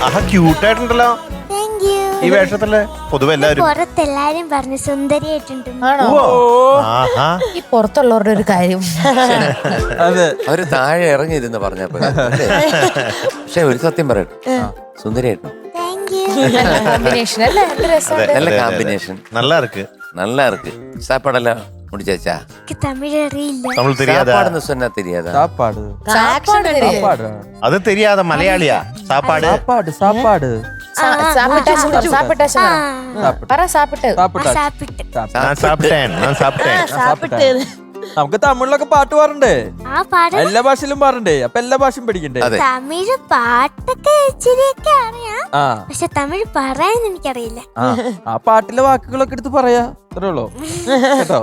ആഹാ ക്യൂട്ടായിട്ടുണ്ടല്ലോ ഈ വേഷത്തില്. പൊതുവെ എല്ലാവരും പുറത്തെല്ലാരും പറഞ്ഞു സുന്ദരിയായിട്ടുണ്ട്. ആണോ? ആഹാ ഈ പുറത്തുള്ളവരുടെ ഒരു കാര്യം. അതെ, അവര് താഴെ ഇറങ്ങിയിരുന്ന് പറഞ്ഞപ്പോ പക്ഷെ ഒരു സത്യം പറയട്ടെ, സുന്ദരിയായിരുന്നു. കോമ്പിനേഷൻ അല്ലേ? എന്ത് രസമുണ്ട്. நல்ல காம்பினேஷன். நல்லா இருக்கு. நல்லா இருக்கு. சாப்பாடெல்லாம் முடிச்சாச்சா? തമിഴ് അറിയില്ല. தமிழ் தெரியாதா? சாப்பாடுன்னு சொன்னா தெரியாதா? சாப்பாடு സാപ്പാട് തരും. சாப்பாடு அது தெரியாத மலையாளியா? சாப்பாடு சாப்பாடு சாப்பாடு പറ സാപ്പിട്ട്. சாப்பிட்டா സാപ്പിട്ട്. நான் சாப்பிட்டேன். നമുക്ക് തമിഴിലൊക്കെ പാട്ട് പാടണ്ടേ? ആ പാട്ട് എല്ലാ ഭാഷയിലും പാടണ്ടേ? അപ്പൊ എല്ലാ ഭാഷയും പഠിക്കണ്ടേ? അതെ. തമിഴ് പാട്ടൊക്കെ ഇച്ചിരിയൊക്കെ അറിയാം, ആ പക്ഷെ തമിഴ് പറയാൻ എനിക്കറിയില്ല. ആ പാട്ടിലെ വാക്കുകളൊക്കെ എടുത്ത് പറയാ, അത്രേ ഉള്ളൂ കേട്ടോ.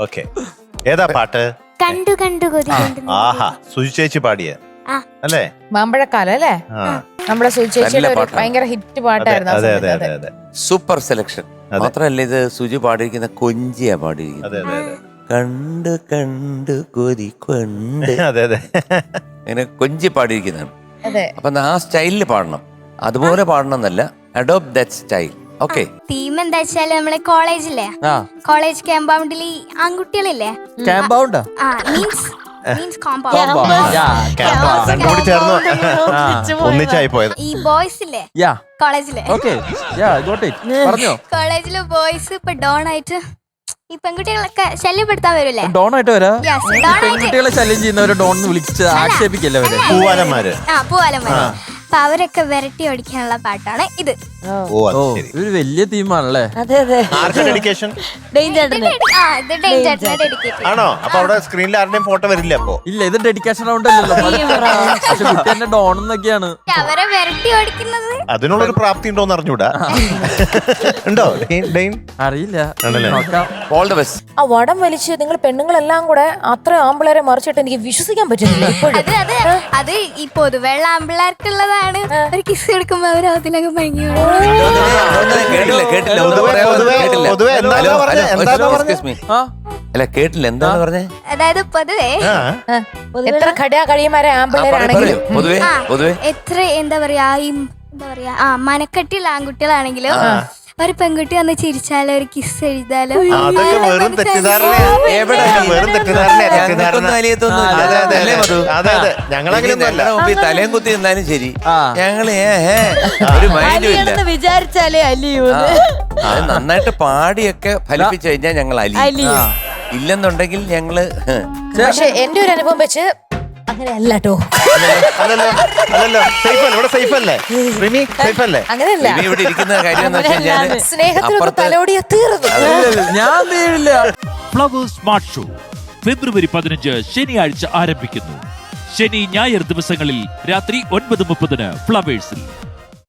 ഓക്കെ. ഏതാ പാട്ട്? കണ്ടു കണ്ടു കൊതി കണ്ടു. ആഹാ സുജി ചേച്ചി പാടിയ ആ. അല്ലേ? മാമ്പഴക്കാലം അല്ലേ? ആ. നമ്മുടെ സുചേച്ചിയുടെ നല്ല ഒരു പാട്ടാണ്. ഭയങ്കര ഹിറ്റ് അതെ പാട്ടായിരുന്നു ആ അതെ അതെ സമയത്ത്. അതെ അതെ സൂപ്പർ സെലക്ഷൻ. അതെ. മാത്രല്ല ഇത് സുജി പാടിയിരിക്കുന്ന കൊഞ്ചിയാ പാടിയിരിക്കുന്നത്. അതെ അതെ അതെ കണ്ട് കണ്ട് കൊതി കൊണ്ട് അതെ അതെ ഇങ്ങനെ കൊഞ്ചി പാടിയിരിക്കുന്നതാണ്. അതെ. അപ്പൊ ആ സ്റ്റൈലിൽ പാടണം, അതുപോലെ പാടണം എന്നല്ല, adopt that style. Okay. Theme എന്താ വെച്ചാല് നമ്മളെ കോളേജില്ലേ, ആ കോളേജ് ക്യാമ്പൗണ്ടിൽ ഈ ആൺകുട്ടികളില്ലേ, ക്യാമ്പൗണ്ടാ മീൻസ് കോമ്പൗണ്ട്, രണ്ടും കൂടി ചേർന്ന് ഒന്നിച്ചായി പോയത്. ഈ ബോയ്സ് ഇല്ലേ യാ കോളേജിലെ, ഓക്കെ യാ ഗോട്ട് ഇറ്റ്. പറഞ്ഞോ. കോളേജിലെ ബോയ്സ് ഇപ്പൊ ഡോൺ ആയിട്ട് ഈ പെൺകുട്ടികളൊക്കെ ശല്യപ്പെടുത്താൻ വരൂലേ? ഡോൺ ആയിട്ട് വരാ. Yes, ഡോൺ ആയിട്ട്. പെൺകുട്ടികളെ ശല്യം ചെയ്യുന്നവരെ ഡോൺ എന്ന് വിളിച്ച് ആക്ഷേപിക്കല്ലേ അവര്? പൂവാലന്മാര്. പൂവാലന്മാര്. അപ്പൊ അവരൊക്കെ വിരട്ടി ഓടിക്കാനുള്ള പാട്ടാണ് ഇത്. ഓ അത് ഓ ശരി. ഒരു വലിയ തീമാണല്ലേ? അതെ അതെ. ആർക്കാ ഡെഡിക്കേഷൻ? ഇത് ഡേഞ്ചർ ഡെഡിക്കേറ്റ്. ആണോ? അപ്പൊ അവിടെ സ്ക്രീനിൽ ആരുടെയും ഫോട്ടോ വരില്ല അപ്പൊ? ഇല്ല, ഇത് ഡെഡിക്കേഷൻ റൗണ്ട് അല്ലല്ലോ. പക്ഷെ കുട്ടി എന്നെ ഡോൺ എന്നൊക്കെയാണ്. അവരെ വിരട്ടി ഓടിക്കുന്നത് അതിനുള്ളൊരു പ്രാപ്തി ഉണ്ടോന്ന് അറിഞ്ഞൂടാ. ഉണ്ടോ ഡെയിൻ? അറിയില്ല, ആണല്ലേ? നോക്കാം. All the best. ആ വടം വലിച്ച് നിങ്ങൾ പെണ്ണുങ്ങളെല്ലാം കൂടെ അത്ര ആമ്പിളരെ മറിച്ചിട്ട് എനിക്ക് വിശ്വസിക്കാൻ പറ്റുന്നില്ല ഇപ്പോഴും. അത് ഈ പൊതുവെള്ള ആമ്പിള്ളേർക്കുള്ളതാണ്. ഒരു കിസ് എടുക്കുമ്പോ അവർ അതിലൊക്കെ ഭംഗി കേട്ടില്ല കേട്ടില്ല, ഒന്ന് പറയാമോ? കേട്ടില്ല. പൊതുവെ എന്താ പറഞ്ഞേ? എന്താ പറഞ്ഞേ? Excuse me. ആ അല്ല കേട്ടില്ല, എന്താണ് പറഞ്ഞേ? അതായത് പൊതുവേ എത്ര കഴിയമാരെ ആമ്പിളരാണെങ്കിലും പൊതുവേ ആ, പൊതുവേ എത്ര എന്താ പറയാ മനക്കെട്ടിയുള്ള ആൺകുട്ടികളാണെങ്കിലും ഒരു പെൺകുട്ടി വന്ന് ചിരിച്ചാലോ ഒരു കിസ് എഴുതാലോ അതൊക്കെ വെറും തെറ്റിദ്ധാരണയാ. എവിടെ? വെറും തെറ്റിദ്ധാരണയാ, തെറ്റിദ്ധാരണ. ഞങ്ങൾക്കൊന്നും അലിയത്തൊന്നുമില്ല. അതെ, അതെ, അല്ലേ മധു? അതെ, അതെ. ഞങ്ങളങ്ങനെയൊന്നും അല്ല. ഞങ്ങളുടെ മുമ്പിൽ തലയും കുത്തി നിന്നാലും ശരി, ആ. ഞങ്ങള് ഒരു മൈൻഡും ഇല്ല. വിചാരിച്ചാലേ അല്ലയോ? ആ. അത് നന്നായിട്ട് പാടിയൊക്കെ ഫലിപ്പിച്ചു കഴിഞ്ഞാൽ ഞങ്ങൾ അലിയും. ഇല്ലെന്നുണ്ടെങ്കിൽ ഞങ്ങള് പക്ഷെ എന്റെ ഒരു അനുഭവം വെച്ച് അങ്ങനെയല്ല കേട്ടോ. അല്ലല്ലോ സേഫ് അല്ലേ? ഇവിടെ സേഫ് അല്ലേ? റിമി സേഫ് അല്ലേ? അങ്ങനെയല്ല. ഇവ ഇവിടെ ഇരിക്കുന്ന കാര്യം എന്ന് വെച്ച് കഴിഞ്ഞാല് സ്നേഹത്തിനൊക്കെ തലോടിയ തീർന്നു. ഞാൻ വീഴില്ല. ഫ്ലവേഴ്സ് സ്മാർട്ട് ഷോ ഫെബ്രുവരി 15 ശനിയാഴ്ച ആരംഭിക്കുന്നു. ശനി ഞായർ ദിവസങ്ങളിൽ രാത്രി 9:30 ഫ്ലവേഴ്സിൽ.